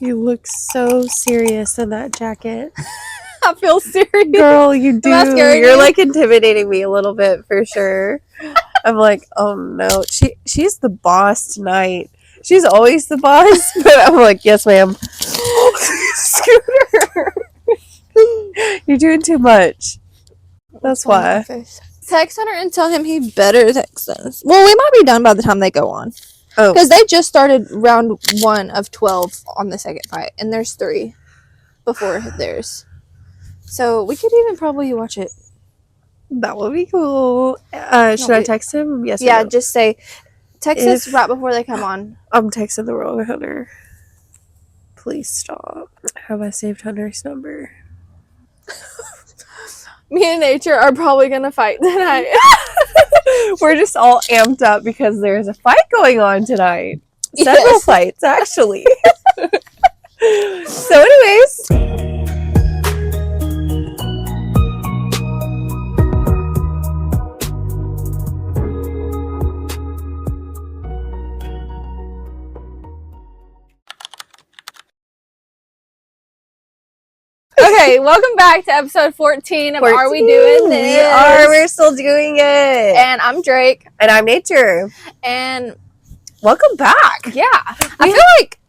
You look so serious in that jacket. I feel serious. Girl, you do. scaring You're you? like intimidating me a little bit for sure. I'm like, oh no. She's the boss tonight. She's always the boss, but I'm like, yes, ma'am. Scooter. You're doing too much. That's why. Text Hunter and tell him he better text us. Well, we might be done by the time they go on. Oh. Because they just started round 1 of 12 on the second fight, and there's 3 before theirs. So we could even probably watch it. That would be cool. Should I text him? Yes. Yeah, or no? just say, text us right before they come on. I'm texting the wrong Hunter. Please stop. Have I saved Hunter's number? Me and Nature are probably going to fight tonight. We're just all amped up because there's a fight going on tonight. Several fights, actually. So anyways. Okay, welcome back to episode 14 of Are We Doing This? We're still doing it. And I'm Drake. And I'm Nature. And welcome back. Yeah. I feel like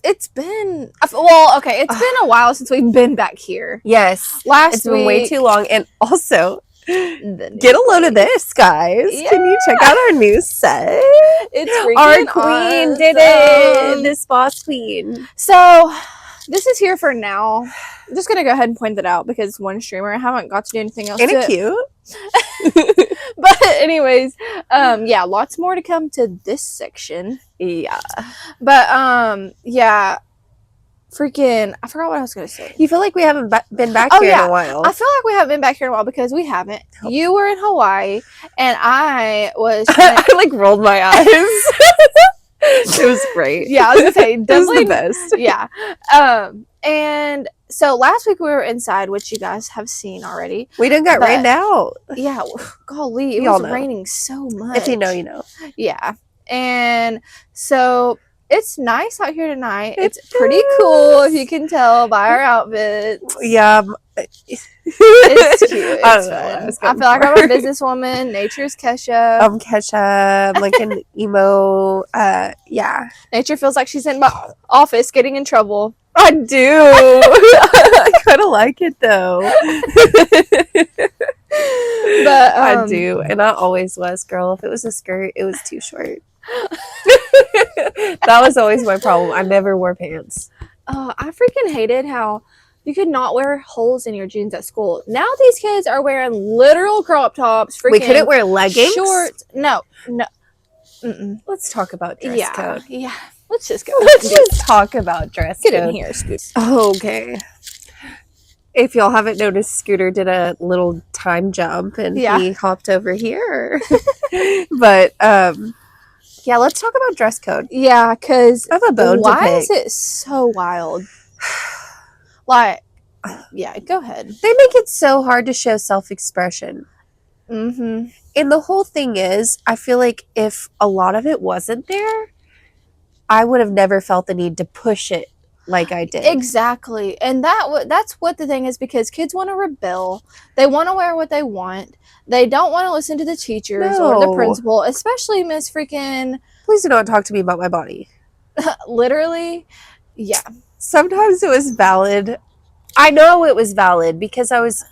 it's been, it's been a while since we've been back here. Yes. It's been way too long. And also, get a load of this, guys. Yeah. Can you check out our new set? It's our queen awesome. did it. This boss queen. So, this is here for now. I'm just gonna go ahead and point that out because one streamer. I haven't got to do anything else. Ain't it cute? But anyways, yeah, lots more to come to this section. Yeah. But yeah, freaking, I forgot what I was gonna say. You feel like we haven't been back here in a while? I feel like we haven't been back here in a while because we haven't. Oh. You were in Hawaii, and I was. I like rolled my eyes. It was great. Yeah, I was gonna say definitely the best. Yeah. And so last week we were inside, which you guys have seen already. We done got rained out. Yeah, golly, it was raining so much. If you know, you know. Yeah. And so it's nice out here tonight. It's pretty cool, if you can tell by our outfits. Yeah. It's cute. It's fun. I feel like I'm a businesswoman. Nature's Kesha. I'm Kesha. I'm like an emo. Yeah. Nature feels like she's in my office getting in trouble. I do. I kind of like it though. But I do, and I always was, girl. If it was a skirt, it was too short. That was always my problem. I never wore pants. Oh, I freaking hated how you could not wear holes in your jeans at school. Now these kids are wearing literal crop tops. We couldn't wear leggings. Shorts. No. Mm-mm. Let's talk about dress code. Yeah. Let's just go. Let's just talk about dress code. Get in here, Scooter. Okay. If y'all haven't noticed, Scooter did a little time jump and he hopped over here. But yeah, let's talk about dress code. Yeah, because I have a bone to pick. Why is it so wild? Like, yeah, go ahead. They make it so hard to show self-expression. Mm-hmm. And the whole thing is, I feel like if a lot of it wasn't there, I would have never felt the need to push it like I did. Exactly. And that's what the thing is, because kids want to rebel. They want to wear what they want. They don't want to listen to the teachers or the principal, especially Miss freaking... Please do not talk to me about my body. Literally, yeah. Sometimes it was valid. I know it was valid because I was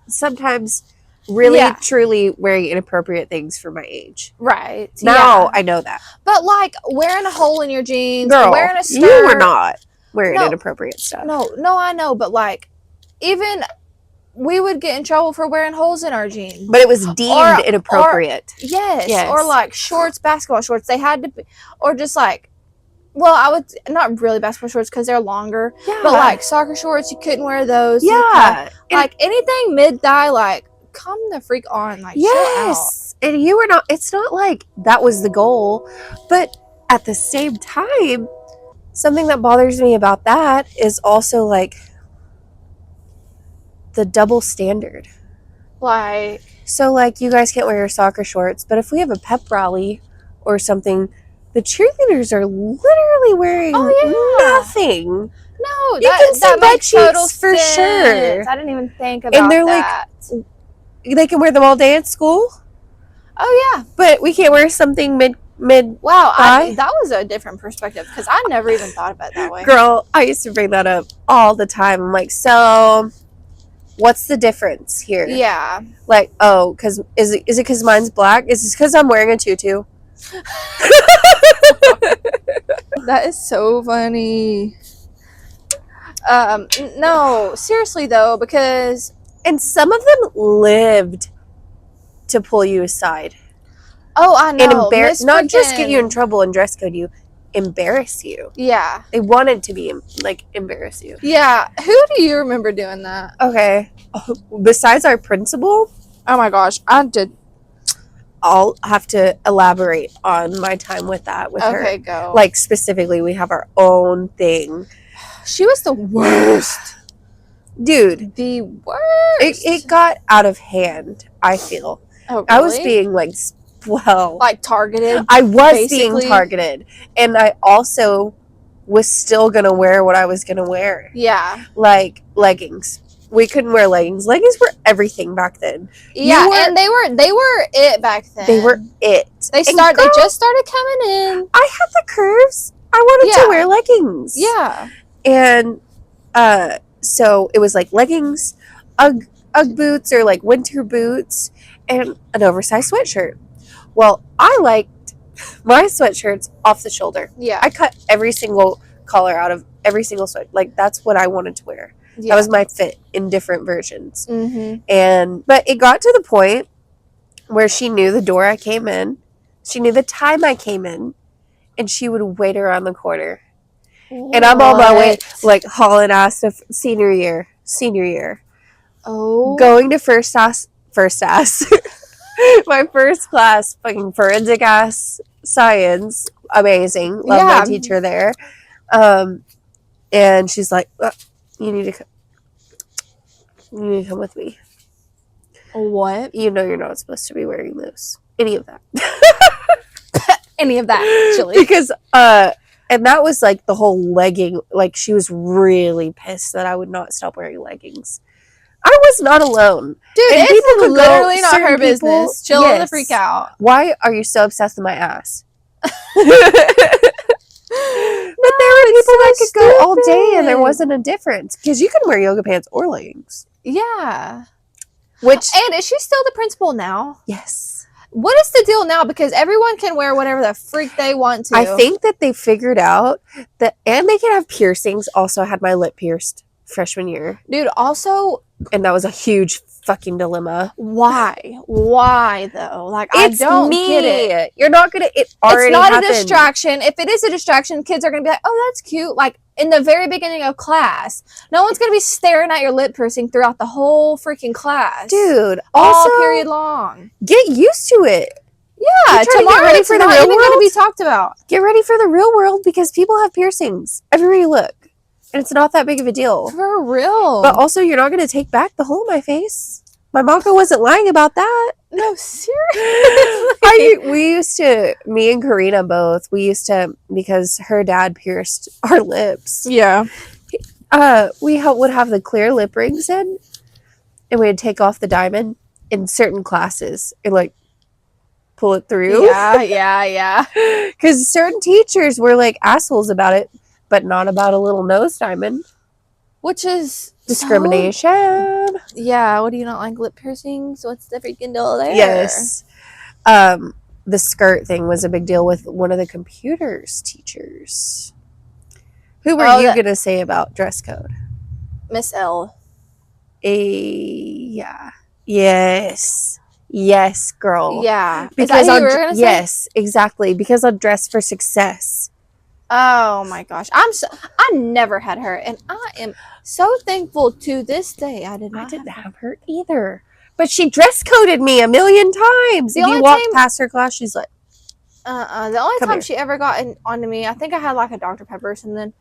sometimes really, truly wearing inappropriate things for my age. Right. Now I know that. But like wearing a hole in your jeans, girl, wearing a skirt. You were not wearing inappropriate stuff. No, I know. But like, even we would get in trouble for wearing holes in our jeans. But it was deemed inappropriate. Yes. Or like shorts, basketball shorts. They had to be, or just like, well, I would, not really basketball shorts because they're longer. Yeah. But like soccer shorts, you couldn't wear those. Yeah. Like anything mid-thigh, like, come the freak on. Like, yes. Chill out. And you were not, it's not like that was the goal. But at the same time, something that bothers me about that is also like the double standard. Like, so like you guys can't wear your soccer shorts, but if we have a pep rally or something, the cheerleaders are literally wearing nothing. No, you can see that butt makes total cheeks for sense. sure. I didn't even think about And they're that. like, they can wear them all day at school. Oh yeah, but we can't wear something mid. Wow, that was a different perspective because I never even thought of it that way. Girl, I used to bring that up all the time. I'm like, so what's the difference here? Yeah. Like, oh, because is it because mine's black? Is it because I'm wearing a tutu? That is so funny. No, seriously though, because and some of them lived to pull you aside. Oh, I know. And not just get you in trouble and dress code you, embarrass you. Yeah. They wanted to be like embarrass you. Yeah. Who do you remember doing that? Okay. Besides our principal. Oh my gosh, I did. I'll have to elaborate on my time with that with her. Okay, go. Like specifically, we have our own thing. She was the worst. Dude. The worst. It got out of hand, I feel. Oh, really? I was being like targeted. I was being targeted. And I also was still going to wear what I was going to wear. Yeah. Like leggings. We couldn't wear leggings. Leggings were everything back then. Yeah, and they were it back then. They were it. They just started coming in. I had the curves. I wanted to wear leggings. Yeah. And so it was like leggings, Ugg boots or like winter boots, and an oversized sweatshirt. Well, I liked my sweatshirts off the shoulder. Yeah. I cut every single collar out of every single sweat. Like that's what I wanted to wear. Yeah. That was my fit in different versions. Mm-hmm. But it got to the point where she knew the door I came in. She knew the time I came in. And she would wait around the corner. What? And I'm on my way, like, hauling ass to senior year. Oh. Going to first ass. My first class, fucking forensic ass science. Amazing. Love my teacher there. And she's like, you need to come with me. What? You know you're not supposed to be wearing those. Any of that. Any of that, actually. Because, and that was like the whole legging, like she was really pissed that I would not stop wearing leggings. I was not alone. Dude, and it's literally not her business. Chill the freak out. Why are you so obsessed with my ass? But there were people that could go all day and there wasn't a difference. Because you can wear yoga pants or leggings. Yeah. And is she still the principal now? Yes. What is the deal now? Because everyone can wear whatever the freak they want to. I think that they figured out that, and they can have piercings. Also, I had my lip pierced freshman year. Dude, also. And that was a huge fucking dilemma. Why? Why though? Like, I don't get it. You're not gonna. It's not a distraction. If it is a distraction, kids are gonna be like, "Oh, that's cute." Like in the very beginning of class, no one's gonna be staring at your lip piercing throughout the whole freaking class, dude. All period long. Get used to it. Yeah, tomorrow it's not even gonna be talked about. Get ready for the real world because people have piercings everywhere you look. And it's not that big of a deal. For real. But also, you're not going to take back the hole in my face. My mama wasn't lying about that. No, seriously. Me and Karina both, because her dad pierced our lips. Yeah. We would have the clear lip rings in, and we'd take off the diamond in certain classes and, like, pull it through. Yeah. Because certain teachers were, like, assholes about it. But not about a little nose diamond. Which is discrimination. Yeah, what do you not like lip piercings? What's the freaking deal there? Yes. The skirt thing was a big deal with one of the computers teachers. Who were you going to say about dress code? Miss L. Yeah. Yes. Yes, girl. Yeah. Because yes, exactly. Because I'll dress for success. Oh my gosh. I never had her, and I am so thankful to this day I didn't have her either. But she dress coded me a million times. If you walk past her class, she's like the only time she ever got onto me, I think I had like a Dr. Pepper or something.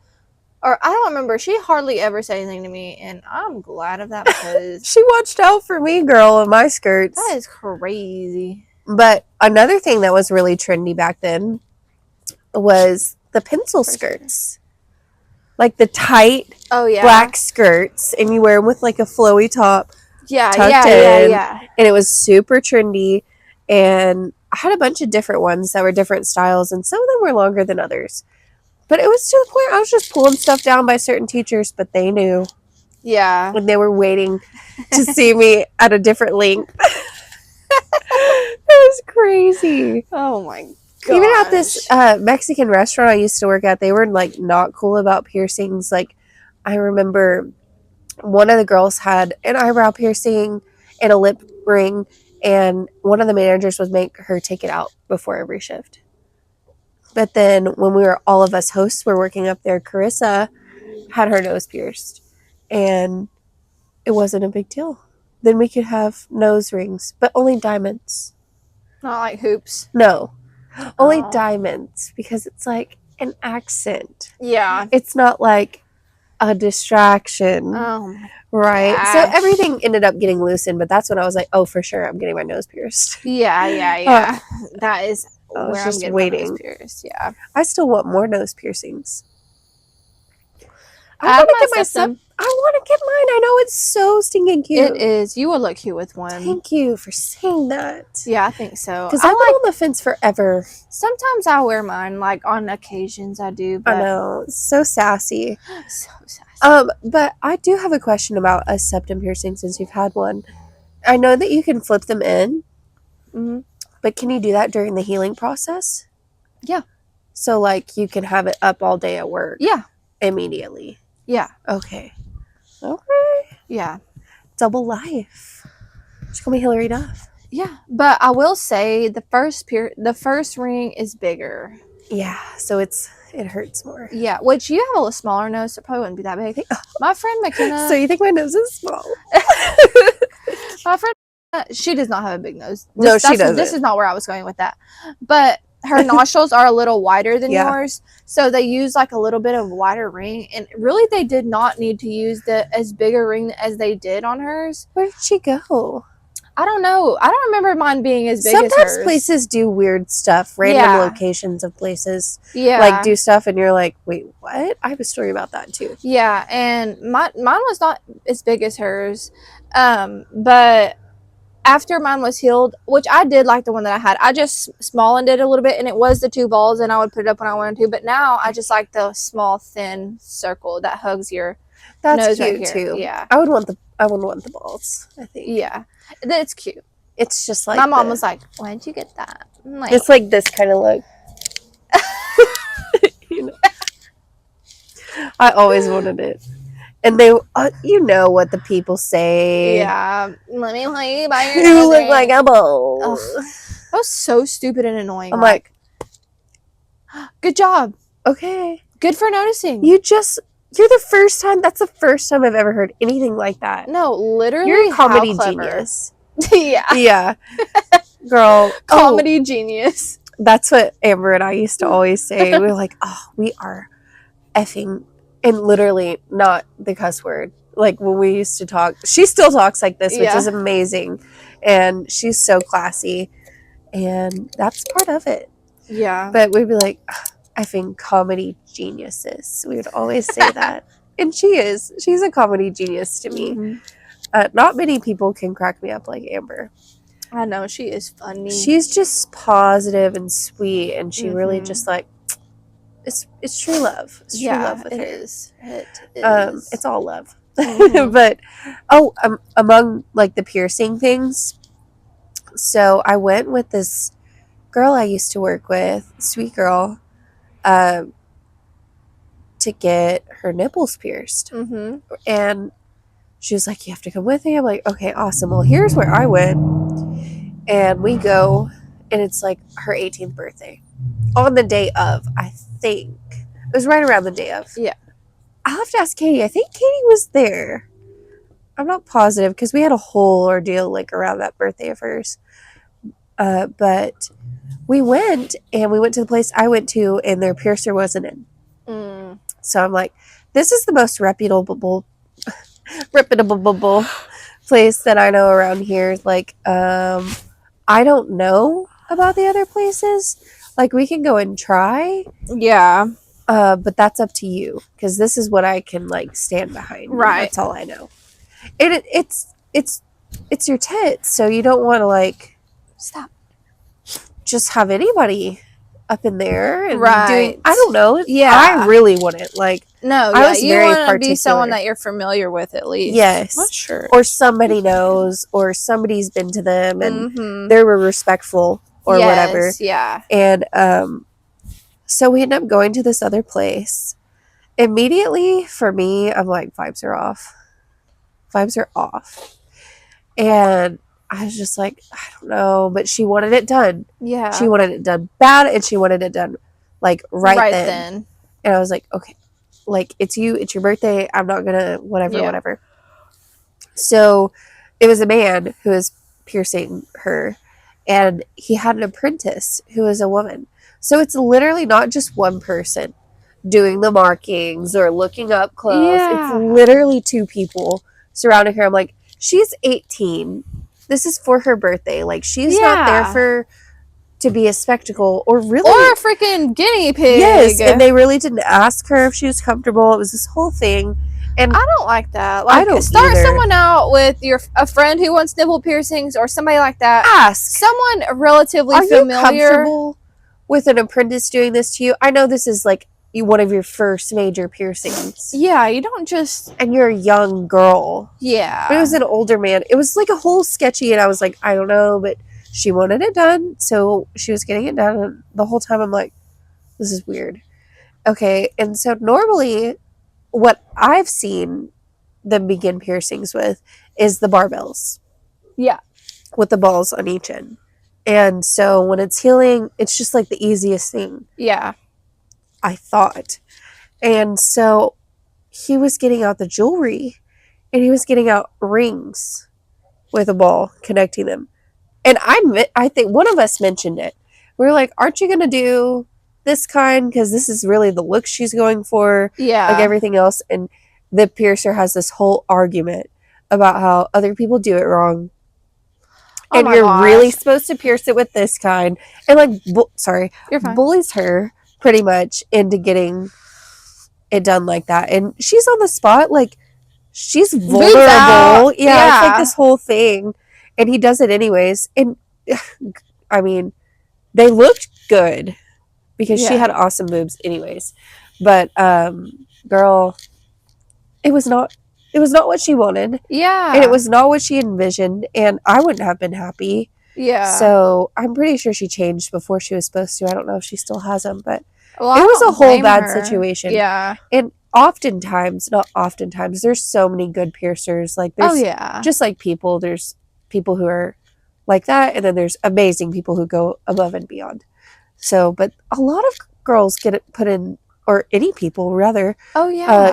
Or I don't remember. She hardly ever said anything to me, and I'm glad of that because she watched out for me, girl, in my skirts. That is crazy. But another thing that was really trendy back then was the pencil skirts. Like the tight black skirts, and you wear them with like a flowy top tucked in. And it was super trendy, and I had a bunch of different ones that were different styles, and some of them were longer than others. But it was to the point I was just pulling stuff down by certain teachers, but they knew. Yeah. And they were waiting to see me at a different length. It was crazy. Oh my god. Even at this Mexican restaurant I used to work at, they were like not cool about piercings. Like, I remember one of the girls had an eyebrow piercing and a lip ring, and one of the managers would make her take it out before every shift. But then when all of us hosts were working up there, Carissa had her nose pierced, and it wasn't a big deal. Then we could have nose rings, but only diamonds. Not like hoops. No, only diamonds, because it's like an accent. Yeah. It's not like a distraction. Oh, right. gosh. So everything ended up getting loosened, but that's when I was like, oh, for sure, I'm getting my nose pierced. Yeah. That is I was where just I'm getting waiting. my nose pierced. Yeah. I still want more nose piercings. I want to get I want to get mine. I know it's so stinking cute. It is. You will look cute with one. Thank you for saying that. Yeah, I think so. Because I've been on the fence forever. Sometimes I wear mine, like on occasions I do. But I know. It's so sassy. So sassy. But I do have a question about a septum piercing since you've had one. I know that you can flip them in. Mm-hmm. But can you do that during the healing process? Yeah. So, like, you can have it up all day at work? Yeah. Immediately? Yeah. Okay. Yeah. Double life. Just call me Hillary Duff. Yeah. But I will say the first ring is bigger. Yeah. So it hurts more. Yeah. Which you have a smaller nose, so it probably wouldn't be that big. My friend McKenna. So you think my nose is small? My friend, she does not have a big nose. No, she doesn't. This is not where I was going with that. But her nostrils are a little wider than yours, so they use like a little bit of wider ring, and really they did not need to use as big a ring as they did on hers. Where did she go? I don't know. I don't remember mine being as big as hers. Sometimes places do weird stuff, random locations of places. Yeah. Like do stuff and you're like, wait, what? I have a story about that too. Yeah, and mine was not as big as hers. But after mine was healed, which I did like the one that I had, I just smallened it a little bit, and it was the 2 balls, and I would put it up when I wanted to. But now I just like the small, thin circle that hugs your nose right here. Too. Yeah, I would want the balls. I think. Yeah, it's cute. It's just like my mom was like, "Why did you get that?" I'm like, it's like this kind of look. You know? I always wanted it. And they, you know what the people say. Yeah, let me play you by your You nose look ring. like a bull. That was so stupid and annoying. I'm like, good job. Okay. Good for noticing. That's the first time I've ever heard anything like that. No, literally. You're a comedy genius. Yeah. Yeah. Girl. Comedy genius. That's what Amber and I used to always say. We were like, oh, we are effing. And literally not the cuss word. Like when we used to talk, she still talks like this, which is amazing. And she's so classy. And that's part of it. Yeah. But we'd be like, effing comedy geniuses. We would always say that. And she's a comedy genius to me. Mm-hmm. Not many people can crack me up like Amber. I know, she is funny. She's just positive and sweet. And she really just like, it's true love. It's true love with her. It is. It's all love. Mm-hmm. But among like the piercing things, so I went with this girl I used to work with, sweet girl, to get her nipples pierced. Mm-hmm. And she was like, you have to come with me. I'm like, okay, awesome. Well, here's where I went. And we go, and it's like her 18th birthday on the day of, I think. It was right around the day of. Yeah. I'll have to ask Katie. I think Katie was there. I'm not positive because we had a whole ordeal like around that birthday of hers. But we went to the place I went to, and their piercer wasn't in. Mm. So I'm like, this is the most reputable place that I know around here. Like, I don't know about the other places. Like, we can go and try, Yeah. but that's up to you, because this is what I can, like, stand behind. Right. That's all I know. And it's your tits, so you don't want to, like, Stop. just have anybody up in there and Right. doing, I don't know. Yeah. I really wouldn't, like, No, I yeah, was you very want to be particular. someone that you're familiar with at least. Yes. Well, sure. Or somebody knows, or somebody's been to them and Mm-hmm. they were respectful or whatever. Yeah. And so we end up going to this other place. Immediately, for me, I'm like, vibes are off. Vibes are off. And I was just like, I don't know. But she wanted it done. Yeah. She wanted it done bad, and she wanted it done, like, right then. And I was like, okay, like, it's your birthday. I'm not going to, whatever. So it was a man who was piercing her, and he had an apprentice who was a woman. So it's literally not just one person doing the markings or looking up close. Yeah. It's literally two people surrounding her. I'm like, she's 18. This is for her birthday. Like, she's not there to be a spectacle or really. Or a freaking guinea pig. Yes, and they really didn't ask her if she was comfortable. It was this whole thing. And I don't like that. Like, I don't start either. someone out with a friend who wants nipple piercings or somebody like that. Ask someone relatively Are familiar. you comfortable with an apprentice doing this to you? I know this is like one of your first major piercings. Yeah, you don't just. And you're a young girl. Yeah. But it was an older man. It was like a whole sketchy, and I was like, I don't know, but she wanted it done, so she was getting it done. And the whole time I'm like, this is weird. Okay, and so normally what I've seen them begin piercings with is the barbells. Yeah. With the balls on each end. And so when it's healing, it's just like the easiest thing. Yeah. I thought. And so he was getting out the jewelry, and he was getting out rings with a ball connecting them. And I think one of us mentioned it. We were like, aren't you going to do this kind? Because this is really the look she's going for. Yeah. Like everything else. And the piercer has this whole argument about how other people do it wrong. Oh, and you're really supposed to pierce it with this kind. And like, You're fine. bullies her pretty much into getting it done like that. And she's on the spot. Like, she's vulnerable. Yeah, it's like this whole thing. And he does it anyways. And I mean, they looked good because she had awesome boobs anyways. But girl, it was not what she wanted. Yeah. And it was not what she envisioned, and I wouldn't have been happy. Yeah. So I'm pretty sure she changed before she was supposed to. I don't know if she still has them, but it I was a don't whole blame bad her. situation. Yeah. And not oftentimes, there's so many good piercers. Like, there's just like people, there's people who are like that, and then there's amazing people who go above and beyond. So, but a lot of girls get it put in, or any people rather,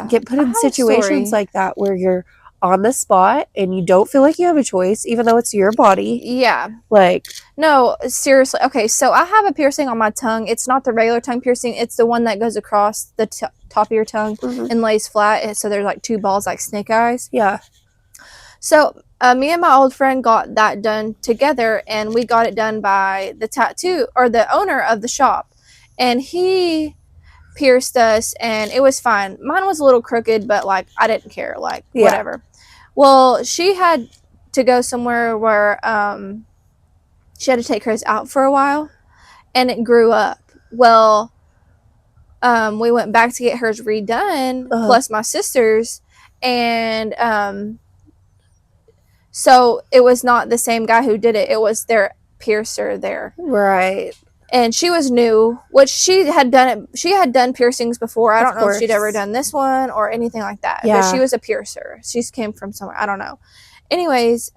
get put in situations like that where you're on the spot and you don't feel like you have a choice, even though it's your body. Yeah. Like, no, seriously. Okay, so I have a piercing on my tongue. It's not the regular tongue piercing. It's the one that goes across the top of your tongue and lays flat. So there's like two balls like snake eyes. Yeah. So me and my old friend got that done together, and we got it done by the tattoo or the owner of the shop, and he pierced us, and it was fine. Mine was a little crooked, but like I didn't care, like whatever. Well, she had to go somewhere where she had to take hers out for a while, and it grew up. Well, we went back to get hers redone, plus my sister's, and so it was not the same guy who did it. It was their piercer there. Right. And she was new, which she had done piercings before. I don't know if she'd ever done this one or anything like that. Yeah. But she was a piercer. She came from somewhere. I don't know. Anyways,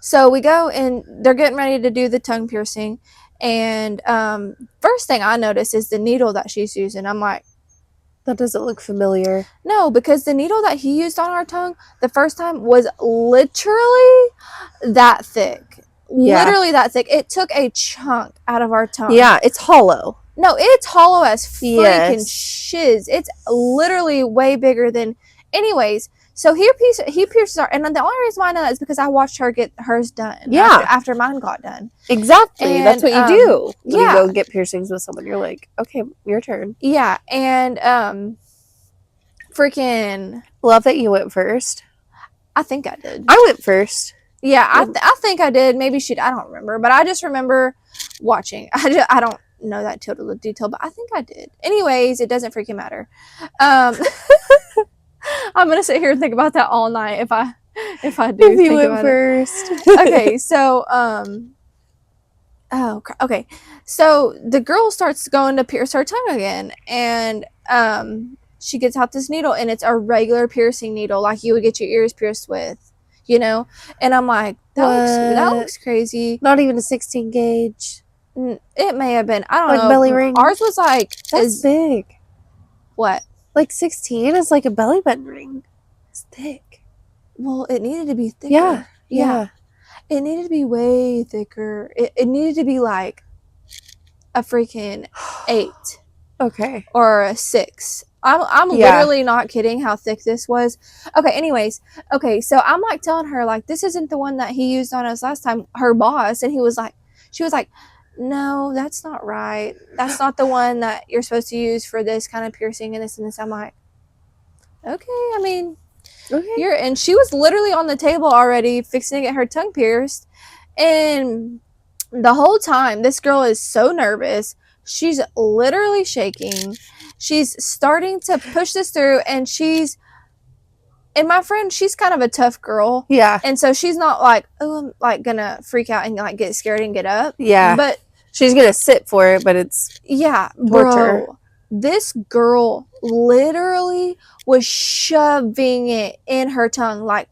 so we go and they're getting ready to do the tongue piercing. And first thing I noticed is the needle that she's using. I'm like, that doesn't look familiar. No, because the needle that he used on our tongue the first time was literally that thick. Yeah. Literally that thick. It took a chunk out of our tongue. Yeah, it's hollow. No, it's hollow as freaking shiz. It's literally way bigger than... Anyways, So he pierces her, and the only reason why I know that is because I watched her get hers done. Yeah. After mine got done. Exactly. And, that's what you do when you go get piercings with someone. You're like, okay, your turn. Yeah, and freaking love that you went first. I think I did. I went first. Yeah, I think I did. Maybe I don't remember, but I just remember watching. I don't know that total detail, but I think I did. Anyways, it doesn't freaking matter. I'm gonna sit here and think about that all night if I do. If you went first. Okay, so okay. So the girl starts going to pierce her tongue again, and she gets out this needle, and it's a regular piercing needle, like you would get your ears pierced with, you know. And I'm like, that looks crazy. Not even a 16 gauge. It may have been. I don't know. Belly ring. Ours was like that's big. What? Like 16 is like a belly button ring. It's thick. Well, it needed to be thicker. Yeah. It needed to be way thicker. It needed to be like a freaking 8. Okay. Or a 6. I'm literally not kidding how thick this was. Okay, anyways. Okay, so I'm like telling her, like, this isn't the one that he used on us last time, her boss. And she was like, no, that's not right. That's not the one that you're supposed to use for this kind of piercing and this and this. I'm like, okay, I mean, okay. And she was literally on the table already fixing to get her tongue pierced. And the whole time, this girl is so nervous. She's literally shaking. She's starting to push this through, and my friend, she's kind of a tough girl. Yeah. And so she's not like, oh, I'm like gonna freak out and like get scared and get up. Yeah. But she's gonna sit for it, but it's torture. Bro, this girl literally was shoving it in her tongue, like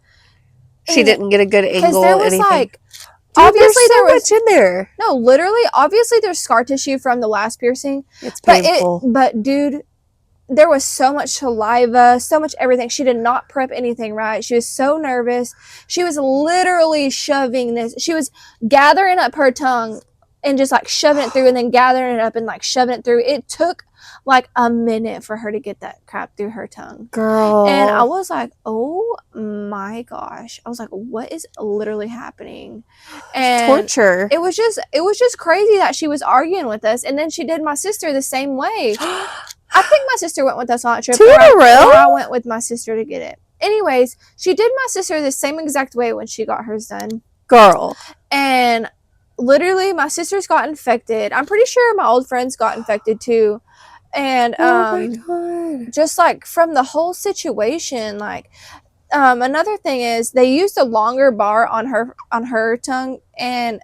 she didn't get a good angle. Because there was like, dude, obviously there was much in there. No, literally, obviously there's scar tissue from the last piercing. It's painful. But dude, there was so much saliva, so much everything. She did not prep anything right. She was so nervous. She was literally shoving this. She was gathering up her tongue and just like shoving it through, and then gathering it up and like shoving it through. It took like a minute for her to get that crap through her tongue. Girl. And I was like, oh my gosh. I was like, what is literally happening? And torture. It was just crazy that she was arguing with us. And then she did my sister the same way. I think my sister went with us on that trip. I went with my sister to get it. Anyways, she did my sister the same exact way when she got hers done. Girl. And literally, my sisters got infected. I'm pretty sure my old friends got infected too. And oh my God. Just like from the whole situation, like another thing is they used a longer bar on her tongue, and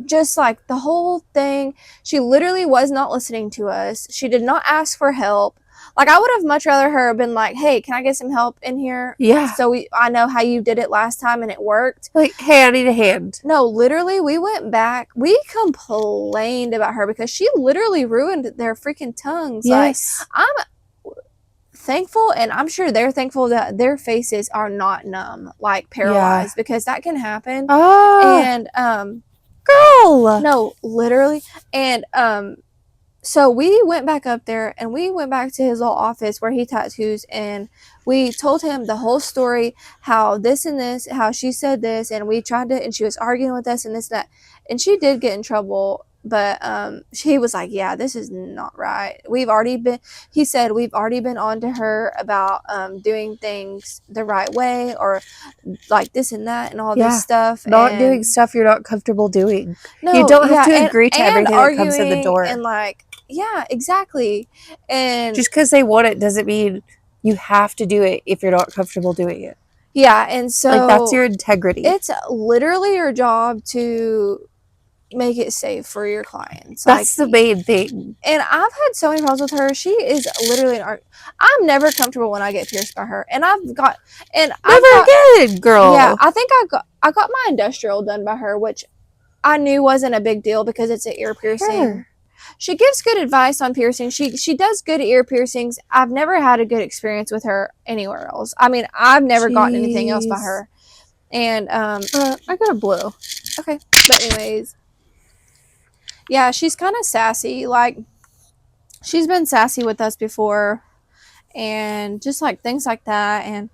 just like the whole thing, she literally was not listening to us. She did not ask for help. Like, I would have much rather her been like, hey, can I get some help in here? Yeah. So I know how you did it last time and it worked. Like, hey, I need a hand. No, literally, we went back. We complained about her because she literally ruined their freaking tongues. Yes. Like, I'm thankful, and I'm sure they're thankful that their faces are not numb, like paralyzed, because that can happen. Oh. And, girl. No, literally. And, so we went back up there, and we went back to his little office where he tattoos, and we told him the whole story, how this and this, how she said this, and we tried to, and she was arguing with us and this and that, and she did get in trouble, but he was like, yeah, this is not right. He said we've already been on to her about doing things the right way, or like this and that and all this stuff. Not doing stuff you're not comfortable doing. No, you don't have to agree to everything that comes in the door. And like, yeah, exactly. And just because they want it doesn't mean you have to do it if you're not comfortable doing it. Yeah, and so like, that's your integrity. It's literally your job to make it safe for your clients. That's like, the main thing. And I've had so many problems with her. She is literally an art. I'm never comfortable when I get pierced by her. And never again, girl. Yeah, I think I got my industrial done by her, which I knew wasn't a big deal because it's an ear piercing. Sure. She gives good advice on piercing. She does good ear piercings. I've never had a good experience with her anywhere else. I mean, I've never gotten anything else by her. And I got a blue. Okay. But anyways, yeah, she's kind of sassy. Like, she's been sassy with us before, and just like things like that. And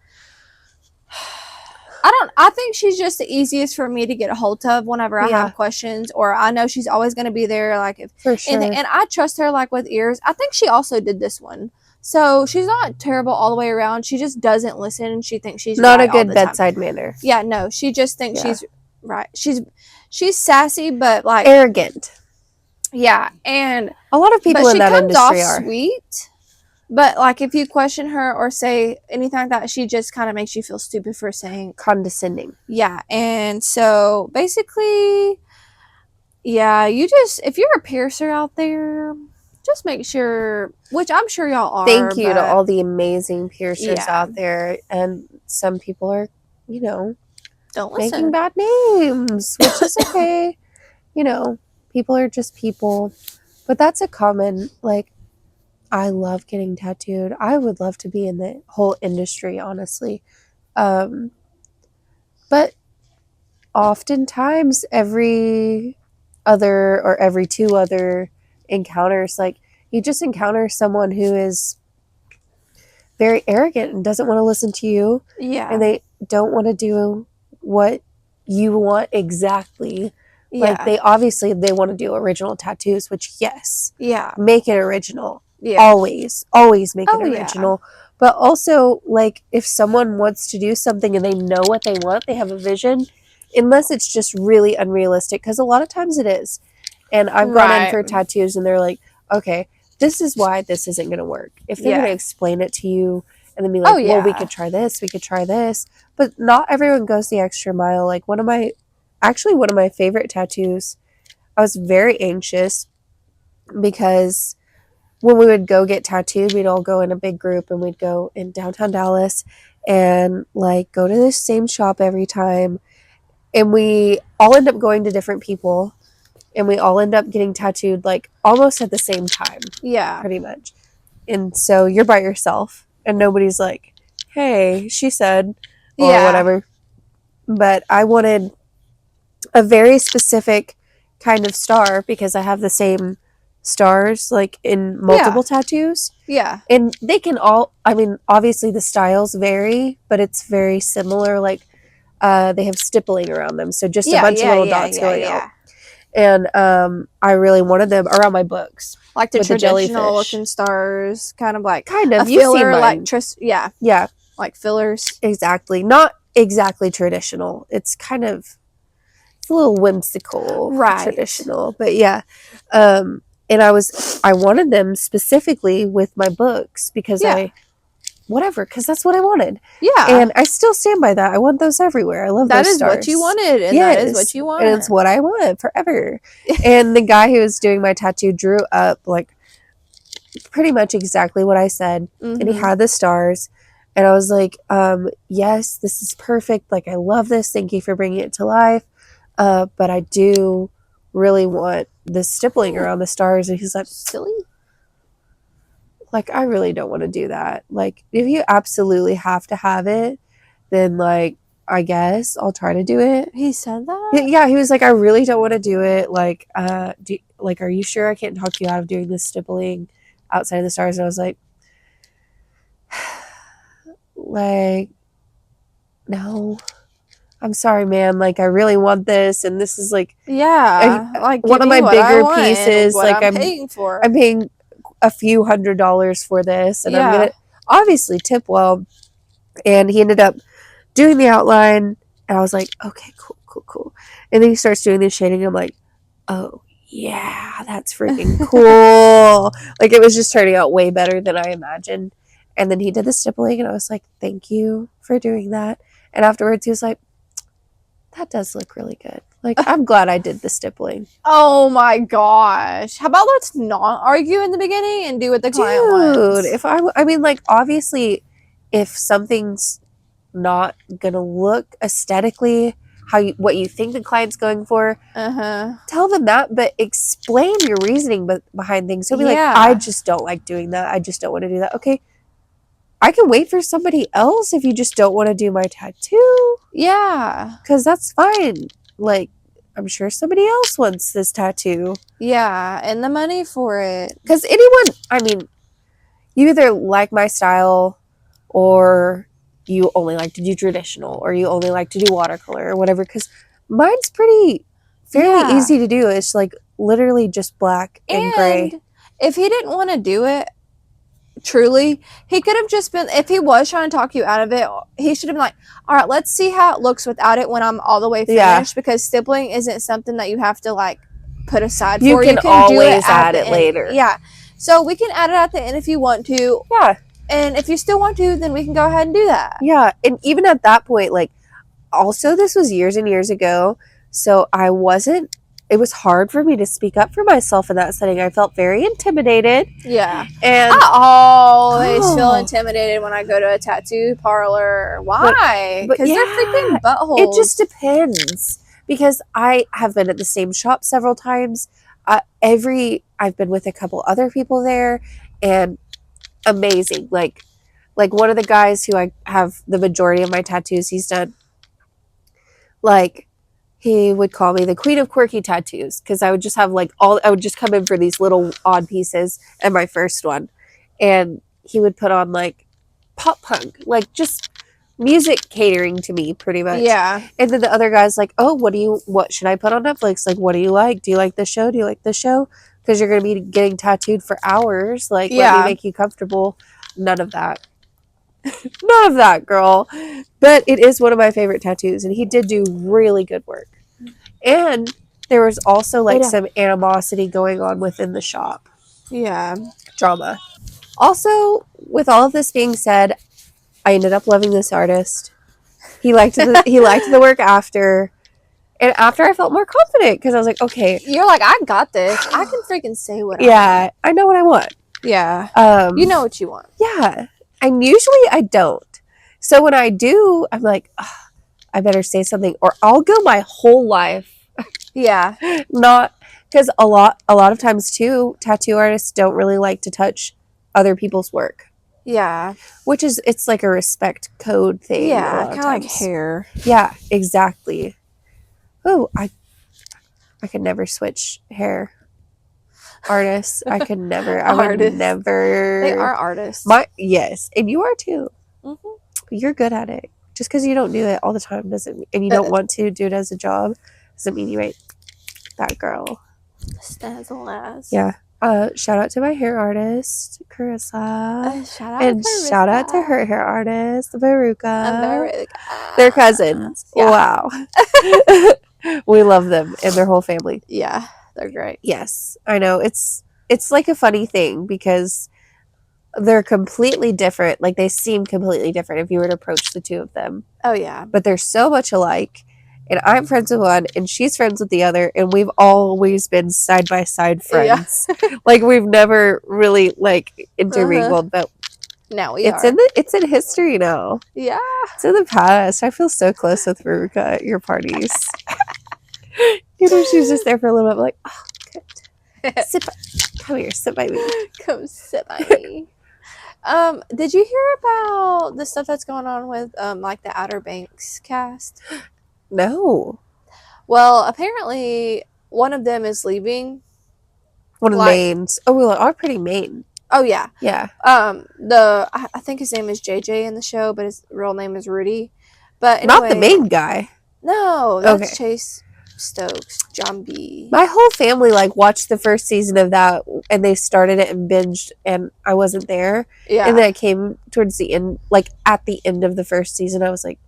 I think she's just the easiest for me to get a hold of whenever I have questions, or I know she's always going to be there. Like if for sure. And I trust her like with ears. I think she also did this one. So she's not terrible all the way around. She just doesn't listen, and she thinks she's not right a good all the bedside time. manner. Yeah, no, she just thinks she's right. She's sassy, but like arrogant. Yeah, and a lot of people in that industry are sweet. But like if you question her or say anything like that, she just kind of makes you feel stupid for saying condescending. Yeah, and so basically, yeah, you just if you're a piercer out there, just make sure, which I'm sure y'all are. Thank you to all the amazing piercers out there, and some people are, don't making bad names, which is okay. People are just people, but that's a common like. I love getting tattooed. I would love to be in the whole industry, honestly. But oftentimes every other or every two other encounters, like you just encounter someone who is very arrogant and doesn't want to listen to you. Yeah. And they don't want to do what you want exactly. Yeah. Like they want to do original tattoos, which make it original. Yeah. Always make it original. Yeah. But also, like, if someone wants to do something and they know what they want, they have a vision, unless it's just really unrealistic, because a lot of times it is. And I've gone in for tattoos and they're like, okay, this is why this isn't going to work. If they're going to explain it to you and then be like, well, we could try this. But not everyone goes the extra mile. Like one of my favorite tattoos, I was very anxious because when we would go get tattooed, we'd all go in a big group and we'd go in downtown Dallas and like go to the same shop every time. And we all end up going to different people and we all end up getting tattooed like almost at the same time. Yeah. Pretty much. And so you're by yourself and nobody's like, hey, she said, or whatever. But I wanted a very specific kind of star because I have the same stars like in multiple tattoos. Yeah. And they can all, obviously the styles vary, but it's very similar. Like they have stippling around them. So just a bunch of little dots going out. And I really wanted them around my books. Like the traditional looking stars, kind of like a filler, like like fillers. Exactly. Not exactly traditional. It's kind of a little whimsical, traditional. But yeah. And I wanted them specifically with my books because because that's what I wanted. Yeah. And I still stand by that. I want those everywhere. I love those stars. That is what you wanted. And that is what you want. And it's what I want forever. And the guy who was doing my tattoo drew up like pretty much exactly what I said. Mm-hmm. And he had the stars. And I was like, yes, this is perfect. Like, I love this. Thank you for bringing it to life. But I do really want this stippling around the stars. And he's like, silly. Like, I really don't want to do that. Like, if you absolutely have to have it, then, like, I guess I'll try to do it. He said that? Yeah, he was like, I really don't want to do it. Like, are you sure I can't talk you out of doing this stippling outside of the stars? And I was like, no. I'm sorry, man. Like, I really want this, and this is like, like one of my bigger pieces. Like, I'm paying for. I'm paying a few $100s for this, and I'm gonna obviously tip well. And he ended up doing the outline, and I was like, okay, cool. And then he starts doing the shading, and I'm like, oh yeah, that's freaking cool. Like, it was just turning out way better than I imagined. And then he did the stippling, and I was like, thank you for doing that. And afterwards, he was like, that does look really good. Like, I'm glad I did the stippling. Oh my gosh. How about let's not argue in the beginning and do what the client wants? Dude, obviously, if something's not gonna look aesthetically what you think the client's going for, tell them that, but explain your reasoning behind things. So be like, I just don't like doing that. I just don't want to do that. Okay, I can wait for somebody else if you just don't want to do my tattoo. Yeah. Because that's fine. Like, I'm sure somebody else wants this tattoo. Yeah, and the money for it. Because you either like my style or you only like to do traditional or you only like to do watercolor or whatever, because mine's fairly easy to do. It's like literally just black and gray. And if he didn't want to do it, truly, he could have just been, if he was trying to talk you out of it, he should have been like, all right, let's see how it looks without it when I'm all the way finished, because stippling isn't something that you have to like put aside you for. Can you can always do it add it later. Yeah, so we can add it at the end if you want to. Yeah. And if you still want to, then we can go ahead and do that. Yeah. And even at that point, like, also this was years and years ago, so it was hard for me to speak up for myself in that setting. I felt very intimidated. Yeah. And I always feel intimidated when I go to a tattoo parlor. Why? Because they're freaking buttholes. It just depends. Because I have been at the same shop several times. I've been with a couple other people there, and amazing. Like one of the guys who I have the majority of my tattoos he's done, like, he would call me the queen of quirky tattoos, because I would just have I would just come in for these little odd pieces, and my first one, and he would put on like pop punk, like just music catering to me pretty much. Yeah. And then the other guy's like, oh, what should I put on Netflix? Like, what do you like? Do you like the show? Do you like the show? Because you're going to be getting tattooed for hours. Like, let me make you comfortable. None of that. None of that, girl. But it is one of my favorite tattoos, and he did do really good work. And there was also like some animosity going on within the shop. Yeah. Drama. Also, with all of this being said, I ended up loving this artist. He liked the work after. And after I felt more confident, because I was like, okay. You're like, I got this. I can freaking say what I want. I know what I want. Yeah. You know what you want. Yeah. And usually I don't. So when I do, I'm like, oh, I better say something, or I'll go my whole life. Yeah. Not, because a lot of times too, tattoo artists don't really like to touch other people's work. Yeah. Which is, it's like a respect code thing. Yeah, kind of like hair. Yeah, exactly. Oh, I could never switch hair artists. I could never. I would never. They are artists. Yes, and you are too. Mm-hmm. You're good at it. Just because you don't do it all the time doesn't, and you don't want to do it as a job, doesn't mean you ain't that girl. Snazzle ass. Yeah. Shout out to my hair artist, Carissa. Shout out to her hair artist, Veruca. They're cousins. Yeah. Wow. We love them and their whole family. Yeah, they're great. Yes, I know. It's like a funny thing, because they're completely different. Like, they seem completely different if you were to approach the two of them. Oh, yeah. But they're so much alike. And I'm friends with one, and she's friends with the other, and we've always been side-by-side friends. Yeah. Like, we've never really, like, intermingled, but now we are. It's in history now. Yeah. It's in the past. I feel so close with Veruca at your parties. You know, she was just there for a little bit, like, oh, good. Come here, sit by me. Come sit by me. Did you hear about the stuff that's going on with, like, the Outerbanks cast? No. Well, apparently one of them is leaving. One of the mains. Oh, we are pretty main. Oh, yeah. Yeah. I think his name is JJ in the show, but his real name is Rudy. But anyway, not the main guy. No, that's Chase Stokes, John B. My whole family watched the first season of that, and they started it and binged, and I wasn't there. Yeah. And then I came towards the end, at the end of the first season, I was like,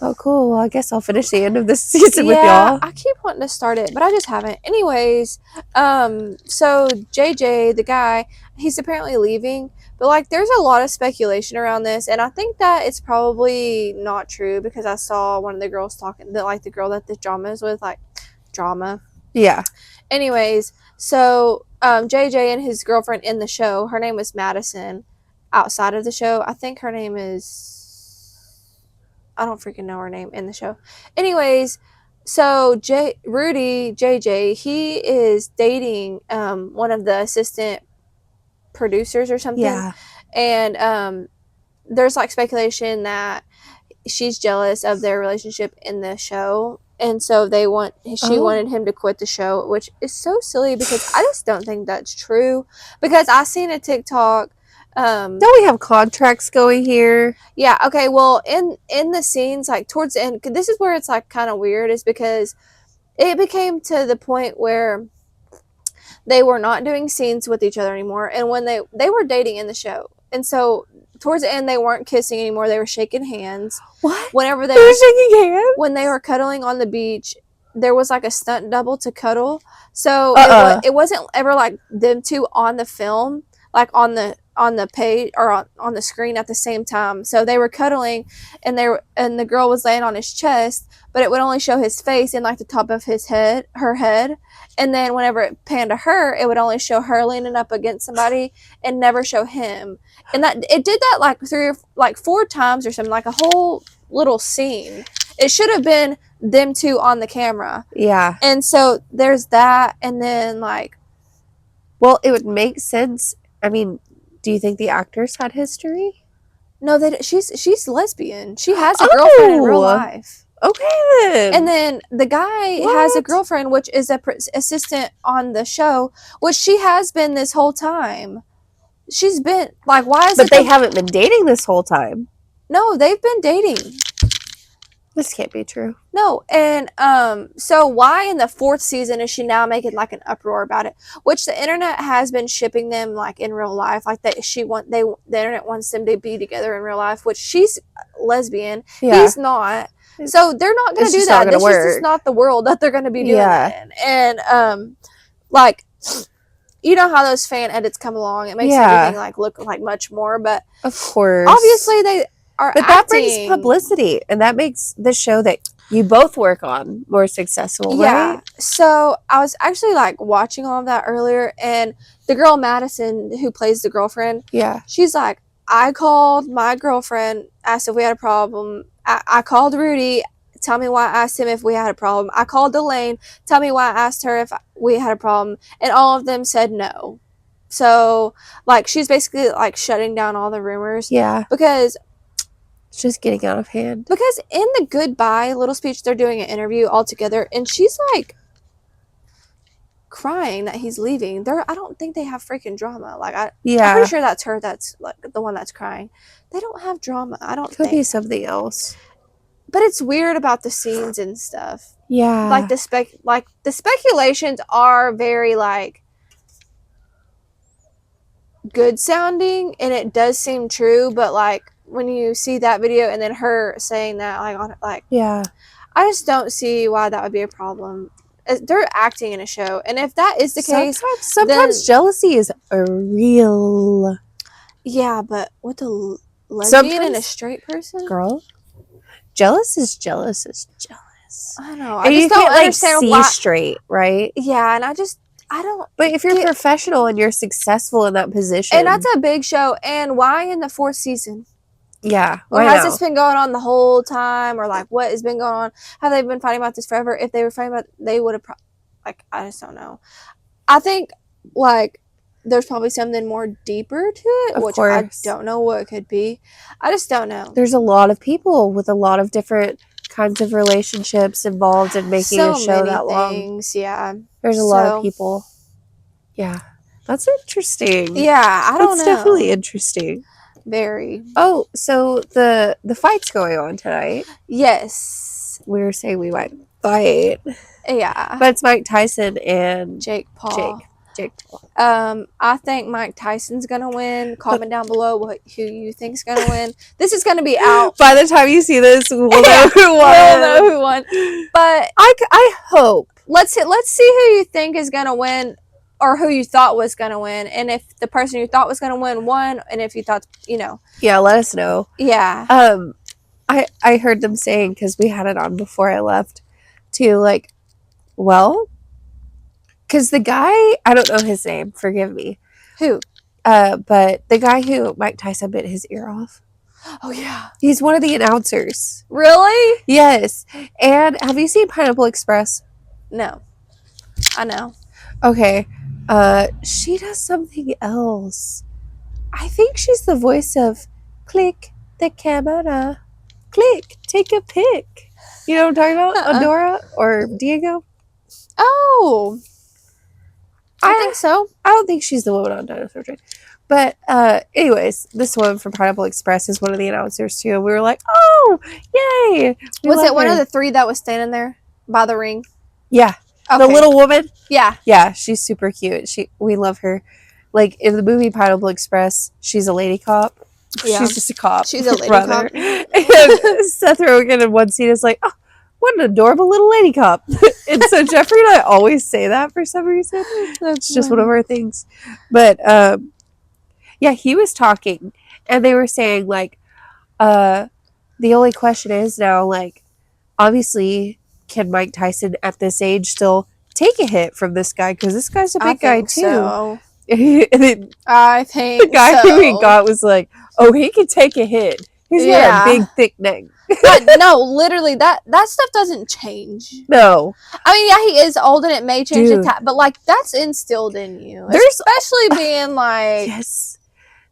oh, cool. Well, I guess I'll finish the end of this season with y'all. I keep wanting to start it, but I just haven't. Anyways, so JJ, the guy, he's apparently leaving, but there's a lot of speculation around this, and I think that it's probably not true, because I saw one of the girls talking, the girl that the drama is with, drama. Yeah. Anyways, so JJ and his girlfriend in the show, her name was Madison. Outside of the show, I think her name is, I don't freaking know her name in the show. Anyways, so Rudy, JJ, he is dating one of the assistant producers or something. Yeah. And there's speculation that she's jealous of their relationship in the show. And so she wanted him to quit the show, which is so silly, because I just don't think that's true. Because I seen a TikTok Don't we have contracts going here? Yeah, okay, well, in the scenes, like, towards the end, this is where it's, like, kind of weird, is because it became to the point where they were not doing scenes with each other anymore, and when they were dating in the show, and so towards the end, they weren't kissing anymore, they were shaking hands. What? Whenever they were shaking hands? When they were cuddling on the beach, there was, like, a stunt double to cuddle, so it wasn't ever, like, them two on the film, like, on the page or on the screen at the same time. So they were cuddling, and the girl was laying on his chest, but it would only show his face and, like, the top of her head, and then whenever it panned to her, it would only show her leaning up against somebody and never show him. And that it did that like 4 times or something, like a whole little scene. It should have been them two on the camera. Yeah. And so there's that, and then, like, well, it would make sense. I mean, do you think the actors had history? No, she's lesbian. She has a girlfriend in real life. Okay, then. And then the guy has a girlfriend, which is a assistant on the show, which she has been this whole time. She's been, like, why is it? But they haven't been dating this whole time. No, they've been dating. This can't be true. No, and so why in the 4th season is she now making, like, an uproar about it? Which the internet has been shipping them, like, in real life, like that the internet wants them to be together in real life, which she's lesbian, he's not, so they're not going to do that. This is just not the world that they're going to be doing that in. And like, you know how those fan edits come along, it makes everything, like, look like much more, but of course, obviously they are but that brings publicity, and that makes the show that you both work on more successful, right? So I was actually, like, watching all of that earlier, and the girl Madison, who plays the girlfriend, she's like, I called my girlfriend, asked if we had a problem. I called Rudy, tell me why I asked him if we had a problem. I called Elaine, tell me why I asked her if we had a problem, and all of them said no. So, like, she's basically, like, shutting down all the rumors. Yeah. Because it's just getting out of hand. Because in the goodbye little speech, they're doing an interview all together, and she's, like, crying that he's leaving. I don't think they have freaking drama. Like, I'm pretty sure that's her. That's, like, the one that's crying. They don't have drama. I don't think. Could be something else. But it's weird about the scenes and stuff. Yeah. Like, the speculations are very, like, good sounding, and it does seem true, but, like, when you see that video and then her saying that, like, on it, like, I just don't see why that would be a problem. They're acting in a show, and if that is the case, sometimes jealousy is a real. Yeah, but with a lesbian and a straight person, girl, jealous is jealous. I don't know. I just don't understand why straight, right? Yeah, and I don't. But if you're professional and you're successful in that position, and that's a big show, and why in the 4th season? Yeah. Or has this been going on the whole time? Or, like, what has been going on? Have they been fighting about this forever? If they were fighting about it, they would have, like, I just don't know. I think, like, there's probably something more deeper to it, which I don't know what it could be. I just don't know. There's a lot of people with a lot of different kinds of relationships involved in making a show that long. Yeah. There's a lot of people. Yeah. That's interesting. Yeah, I don't know. It's definitely interesting. Very. Oh, so the fight's going on tonight. Yes. We were saying we might fight. Yeah. But it's Mike Tyson and Jake Paul. Jake Paul. I think Mike Tyson's gonna win. Comment down below who you think's gonna win. This is gonna be out by the time you see this. We'll know who won. We'll know who won. But I hope. Let's see who you think is gonna win, or who you thought was gonna win, and if the person you thought was gonna win won, and if you thought, yeah, let us know. Yeah. I heard them saying, because we had it on before I left, too, like, well, because the guy, I don't know his name, forgive me. Who? But the guy who Mike Tyson bit his ear off. Oh, yeah. He's one of the announcers. Really? Yes. And have you seen Pineapple Express? No. I know. Okay. She does something else. I think she's the voice of Click the Camera. Click, take a pic. You know what I'm talking about? Adora or Diego? Oh. I think so. I don't think she's the woman on Dinosaur Train. But anyways, this woman from Pineapple Express is one of the announcers too. We were like, oh, yay! Was it one of the 3 that was standing there by the ring? Yeah. Okay. The little woman? Yeah. Yeah, she's super cute. We love her. Like in the movie Pineapple Express, she's a lady cop. Yeah. She's just a cop. She's a lady cop. And Seth Rogen in one scene is like, oh, what an adorable little lady cop. And so Jeffrey and I always say that for some reason. That's just one of our things. But yeah, he was talking and they were saying like the only question is now, like, obviously, can Mike Tyson at this age still take a hit from this guy? Because this guy's a big guy too. So. And then I think the guy who he got was like, oh, he can take a hit. He's got a big, thick neck. But no, literally, that stuff doesn't change. No. I mean, yeah, he is old and it may change but like, that's instilled in you. Especially being like... Yes.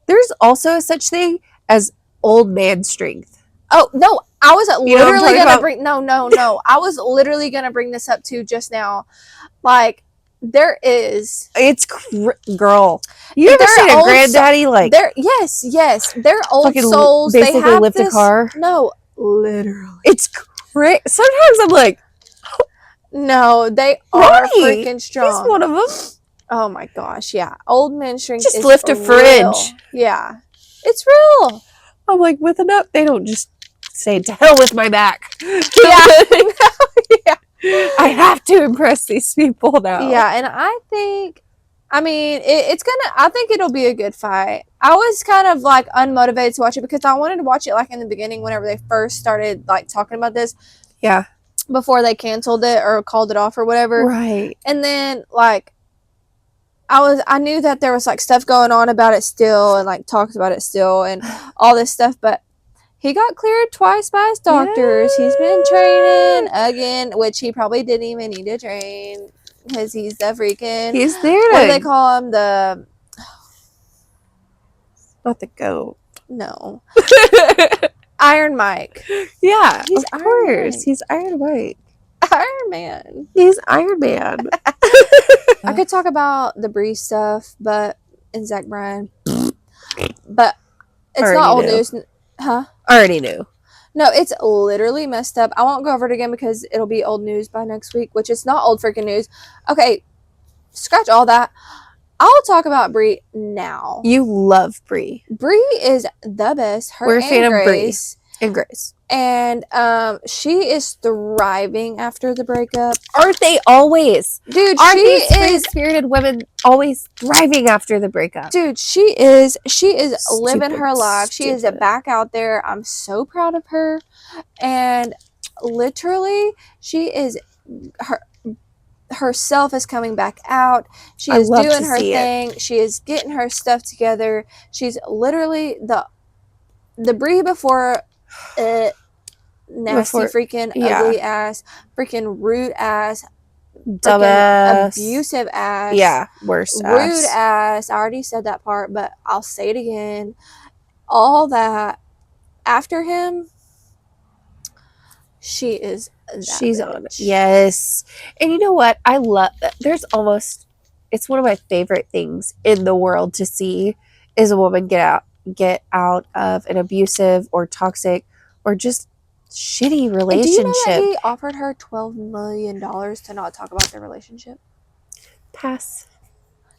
There's also a such thing as old man strength. Oh, no, I was literally going to bring... No. I was literally going to bring this up too just now. Like, there is... It's... Girl. You ever seen a granddaddy like... Yes. They're old souls. Basically they lift a car. No, literally. It's crazy. Sometimes I'm like... No, they are freaking strong. He's one of them. Oh my gosh, yeah. Old man strength just is lift a fridge. Yeah. It's real. I'm like, with enough, they don't just say, to hell with my back. Yeah. Yeah. I have to impress these people now. Yeah, and I think, I mean, I think it'll be a good fight. I was kind of like unmotivated to watch it because I wanted to watch it like in the beginning whenever they first started like talking about this. Yeah. Before they canceled it or called it off or whatever. Right. And then like, I knew that there was like stuff going on about it still and like talks about it still and all this stuff, but he got cleared twice by his doctors. He's been training again, which he probably didn't even need to train because he's the freaking... He's there. What do they call him? The... Not the goat. No. Iron Mike. Yeah, he's of course. He's Iron Mike. Iron Man. He's Iron Man. I could talk about the BRI stuff, and Zach Bryan, but it's not old news. Huh? I already knew. No, it's literally messed up. I won't go over it again because it'll be old news by next week, which is not old freaking news. Okay, scratch all that. I'll talk about BRI now. You love BRI. BRI is the best. We're a fan of BRI and Grace. And she is thriving after the breakup. Aren't they always? Dude, Aren't these free-spirited women always thriving after the breakup? Dude, she is living her life. She is back out there. I'm so proud of her. And literally, she is herself is coming back out. She is doing her thing. She is getting her stuff together. She's literally the BRI before nasty freaking ugly ass, freaking rude ass, dumbass, abusive ass, worse rude ass. I already said that part, but I'll say it again. All that after him, she is she's on it. Yes. And you know what? I love that. It's one of my favorite things in the world to see is a woman get out of an abusive or toxic or just shitty relationship. Do you know that he offered her $12 million to not talk about their relationship? Pass.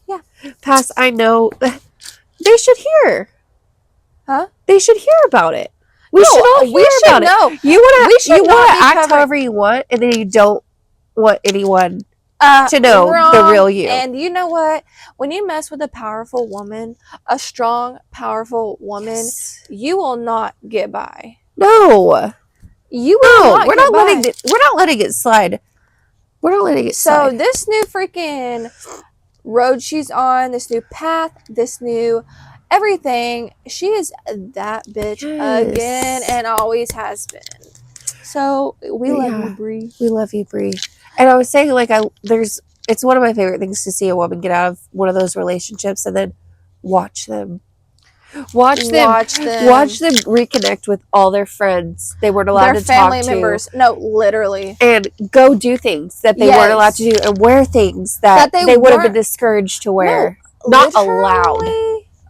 Yeah. Pass. I know. They should hear. Huh? They should hear about it. We should all hear about it. You want to act however you want, and then you don't want anyone to know the real you. And you know what? When you mess with a powerful woman, a strong, powerful woman, you will not get by. No. You will not we're not letting it slide. We're not letting it slide. So this new freaking road she's on, this new path, this new everything, she is that bitch again and always has been. So we love you, BRI. We love you, BRI. And I was saying, like, it's one of my favorite things to see a woman get out of one of those relationships and then watch them reconnect with all their friends they weren't allowed to talk to. Their family members. No, literally. And go do things that they weren't allowed to do and wear things that they would have been discouraged to wear. No, not allowed.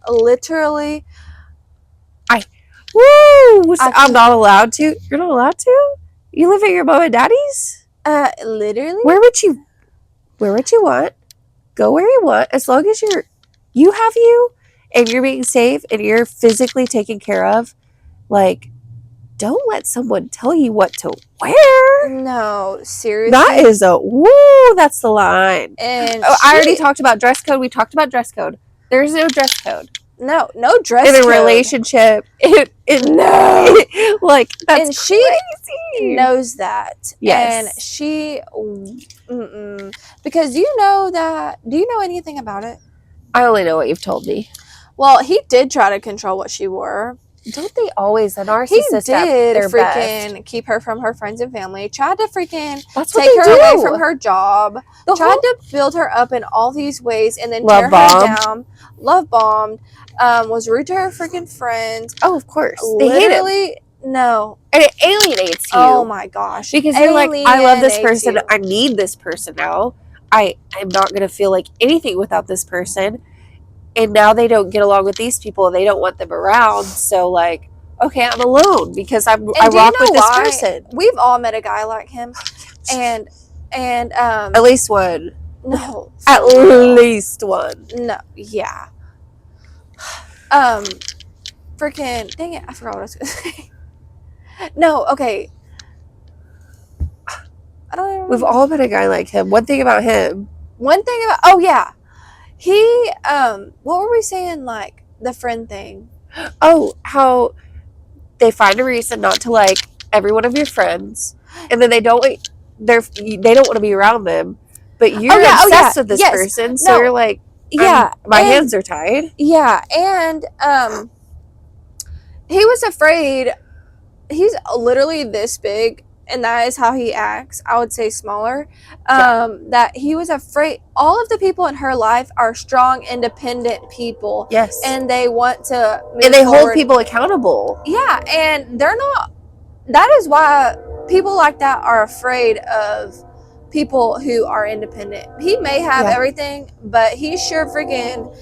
literally. I'm not allowed to. You're not allowed to? You live at your mom and daddy's? Literally. Where would you want? Go where you want. As long as you have you and you're being safe and you're physically taken care of. Like, don't let someone tell you what to wear. No, seriously. That is that's the line. And I already talked about dress code. We talked about dress code. There's no dress code. No dress code. In a relationship. No. Like, that's and she crazy. knows that. Yes. And she, because do you know anything about it? I only know what you've told me. Well, he did try to control what she wore. Don't they always? A narcissist He did freaking keep her from her friends and family. Tried to freaking take her away from her job. Tried to build her up in all these ways and then tear her down. Love bombed. Was rude to her freaking friends. Oh, of course. They hate it. No. And it alienates you. Oh my gosh. Because you're like, I love this person. I need this person now. I'm not going to feel like anything without this person. And now they don't get along with these people and they don't want them around. So, like, okay, I'm alone because I rock with this person. We've all met a guy like him. And at least one. No. At least one. No. Yeah. Freaking, dang it, I forgot what I was going to say. No, okay. I don't even We've all met a guy like him. One thing about him. Oh, yeah. He, what were we saying, like, the friend thing? Oh, how they find a reason not to like every one of your friends, and then they don't want to be around them, but you're obsessed with this person, so you're like, my hands are tied. Yeah, and, he was afraid. He's literally this big, and that is how he acts. I would say smaller. That he was afraid. All of the people in her life are strong, independent people. Yes. And they want to move and they forward. hold people accountable. Yeah, and they're not. That is why people like that are afraid of people who are independent. He may have everything, but he sure freaking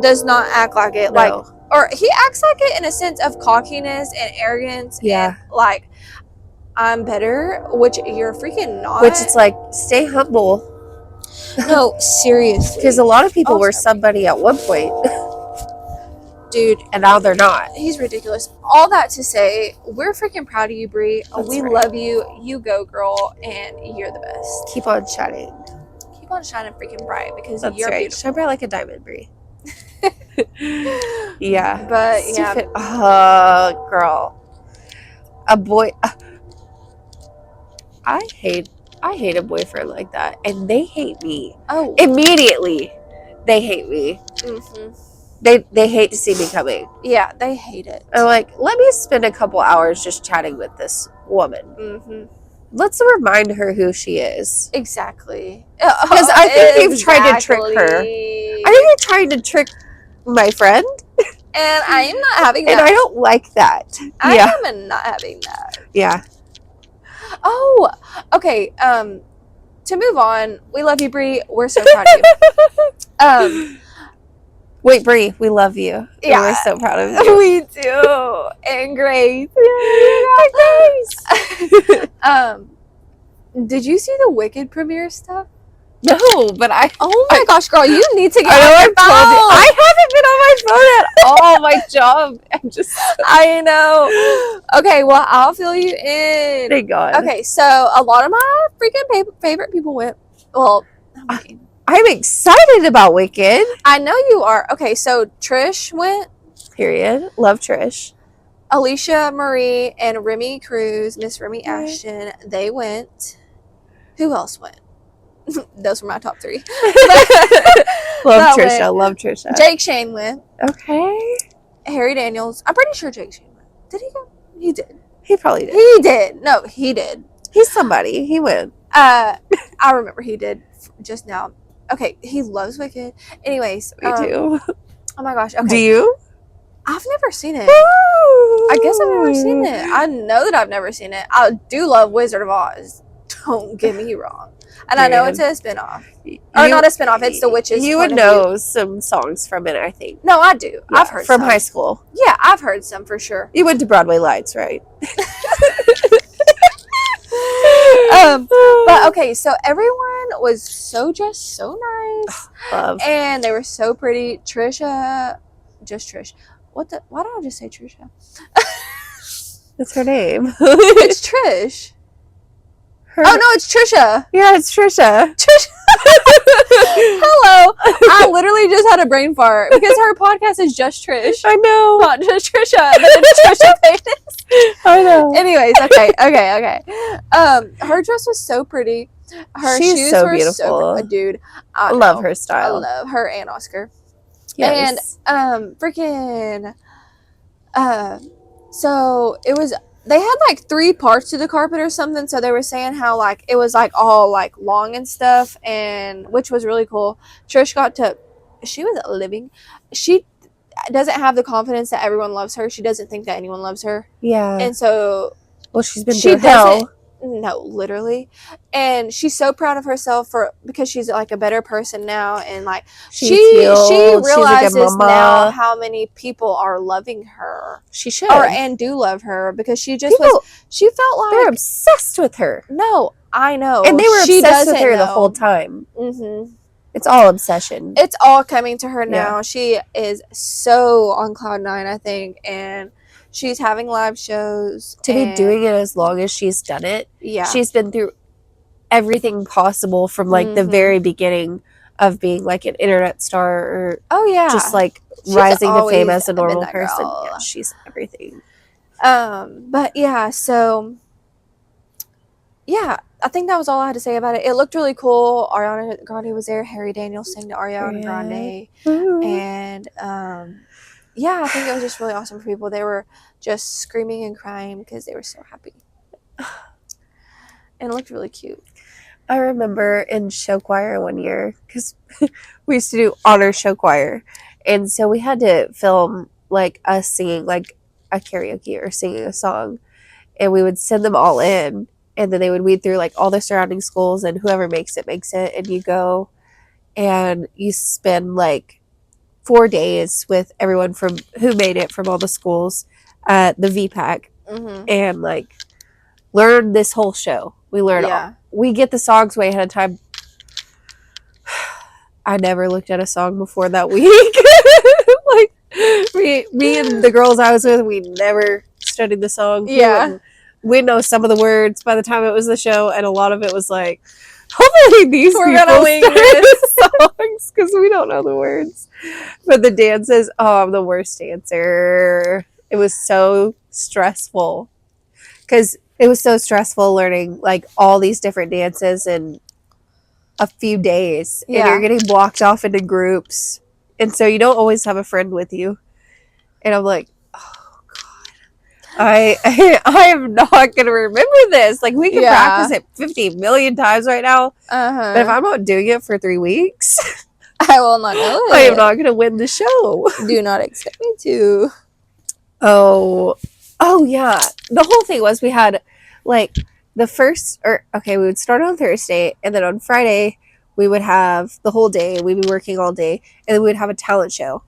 does not act like it. No. Like, or he acts like it in a sense of cockiness and arrogance. Yeah. And like, I'm better, which you're freaking not. Which it's like, stay humble. No, seriously. Because a lot of people were somebody at one point. Dude. And now they're not. He's ridiculous. All that to say, we're freaking proud of you, Bri. We love you. You go, girl. And you're the best. Keep on shining. Keep on shining freaking bright because you're beautiful. Shine bright like a diamond, Bri. Yeah. But, stupid. Oh, girl. A boy... I hate a boyfriend like that, and they hate me. Oh, immediately, they hate me. Mm-hmm. They hate to see me coming. Yeah, they hate it. I'm like, let me spend a couple hours just chatting with this woman. Mm-hmm. Let's remind her who she is. Exactly. Because I think you've tried to trick her. I think you're trying to trick my friend. And I am not having that. And I don't like that. I am not having that. Yeah. Oh, okay. To move on, we love you, Bri. We're so proud of you. Wait, Bri, we love you. Yeah. We're so proud of you. We do. And Grace. Grace. Did you see the Wicked premiere stuff? No, but oh my gosh, girl, you need to get on your phone. I haven't been on my phone at all. My job. I know. Okay, well, I'll fill you in. Thank God. Okay, so a lot of my freaking favorite people went. Well, I'm excited about Wicked. I know you are. Okay, so Trish went. Period. Love Trish. Alicia Marie and Remy Cruz, Miss Remy Ashton, they went. Who else went? Those were my top three. Love Trisha. Jake Shane went. Okay. Harry Daniels. I'm pretty sure Jake Shane went. Did he go? He did. He probably did. He did. No, he did. He's somebody. He went. I remember he did just now. Okay, he loves Wicked. Anyways. Me too. Oh my gosh. Okay. Do you? I've never seen it. Woo! I guess I've never seen it. I know that I've never seen it. I do love Wizard of Oz. Don't get me wrong. And I know it's a spinoff. Or not a spinoff, it's the witch's You would know some songs from it, I think. No, I do. Yeah, I've heard from some. high school. Yeah, I've heard some for sure. You went to Broadway Lights, right? But okay, so everyone was so dressed so nice. Love. And they were so pretty. Trish. Why did I just say Trisha? That's her name. It's Trish. Oh no, it's Trisha. Yeah, it's Trisha. Hello. I literally just had a brain fart because her podcast is just Trish. I know. Not just Trisha. It's Trisha Paytas. I know. Anyways, okay. Her dress was so pretty. Her shoes so were beautiful. So dude. I love her style. I love her and Oscar. Yes. And so it was, they had like 3 parts to the carpet or something, so they were saying how like it was like all like long and stuff, and which was really cool. Trish she was living, she doesn't have the confidence that everyone loves her. She doesn't think that anyone loves her. Yeah. And so she's been through hell. No, literally. And she's so proud of herself because she's like a better person now, and like she realizes now how many people are loving her. She should. And do love her, because she just she felt like they're obsessed with her. No, I know. And they were obsessed with her the whole time. Mm-hmm. It's all obsession. It's all coming to her now. Yeah. She is so on cloud 9, I think, and she's having live shows. To be doing it as long as she's done it. Yeah. She's been through everything possible from like the very beginning of being like an internet star or just like rising to fame as a normal person. Yeah, she's everything. But yeah, so yeah, I think that was all I had to say about it. It looked really cool. Ariana Grande was there. Harry Daniels sang to Ariana Grande. Ooh. And yeah, I think it was just really awesome for people. They were just screaming and crying because they were so happy. And it looked really cute. I remember in show choir one year, because we used to do honor show choir. And so we had to film like us singing like a karaoke or singing a song. And we would send them all in. And then they would weed through like all the surrounding schools, and whoever makes it. And you go and you spend like 4 days with everyone who made it from all the schools at the VPAC, and like learn this whole show. We learn we get the songs way ahead of time. I never looked at a song before that week. Like me and the girls I was with, we never studied the song. Yeah. We know some of the words by the time it was the show, and a lot of it was like, hopefully these people gonna wing this songs because we don't know the words. But the dances, I'm the worst dancer. It was so stressful because it was so stressful learning like all these different dances in a few days, and you're getting blocked off into groups, and so you don't always have a friend with you. And I'm like, I am not going to remember this. Like, we can practice it 50 million times right now. But if I'm not doing it for 3 weeks, I will not know it. I am not going to win the show. Do not expect me to. Oh, yeah. The whole thing was we had, like, we would start on Thursday, and then on Friday, we would have the whole day. We'd be working all day, and then we'd have a talent show.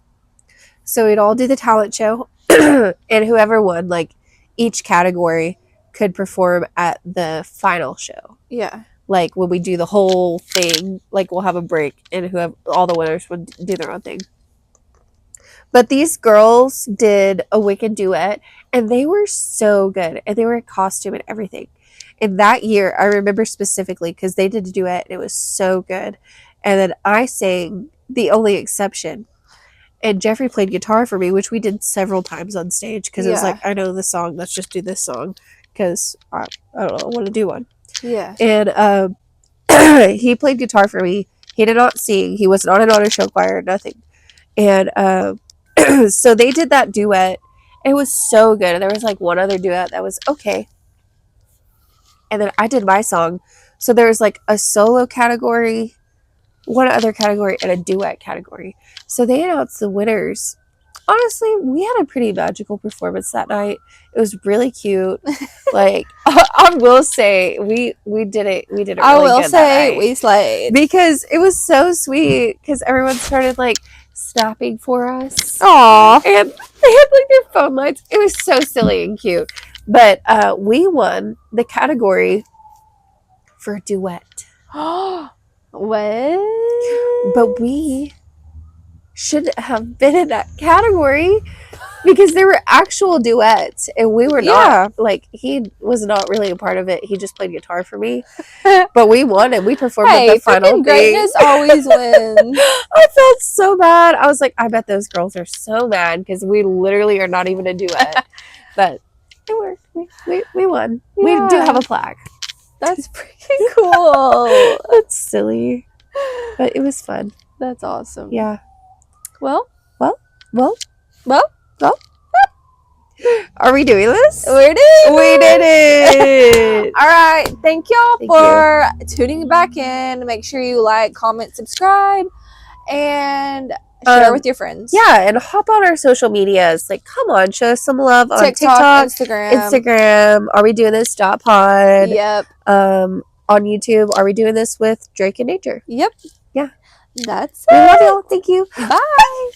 So we'd all do the talent show, and whoever won, like, each category could perform at the final show. Yeah. Like when we do the whole thing, like we'll have a break, and all the winners would do their own thing. But these girls did a wicked duet, and they were so good, and they were in costume and everything. And that year, I remember specifically because they did a duet, and it was so good. And then I sang The Only Exception. And Jeffrey played guitar for me, which we did several times on stage because it was like, I know this song, let's just do this song because I don't know, I want to do one. Yeah. And he played guitar for me. He did not sing. He was not an honor show choir, nothing. And so they did that duet. It was so good. And there was like one other duet that was okay. And then I did my song. So there was like a solo category, one other category, and a duet category. So they announced the winners honestly, we had a pretty magical performance that night. It was really cute. Like, I will say, we did it really good that night. We slayed. Because it was so sweet, because everyone started, like, snapping for us. Aww. And they had, like, their phone lights. It was so silly and cute. But we won the category for duet. What? But we should have been in that category because there were actual duets and we were not. Like, he was not really a part of it. He just played guitar for me. But we won and we performed at the final thing. Greatness always wins. I felt so bad. I was like, I bet those girls are so mad because we literally are not even a duet. But it worked. We won. Yeah. We do have a plaque. That's freaking cool. That's silly. But it was fun. That's awesome. Yeah. Well. Are we doing this? We're doing We did it. All right. Thank y'all for tuning back in. Make sure you like, comment, subscribe, and share with your friends. Yeah, and hop on our social medias. Like, come on, show us some love on TikTok, Instagram. Are we doing this? .pod. Yep. On YouTube, are we doing this with Drake and Nature? Yep. Yeah. That's it. We love y'all. y'all. Thank you. Bye.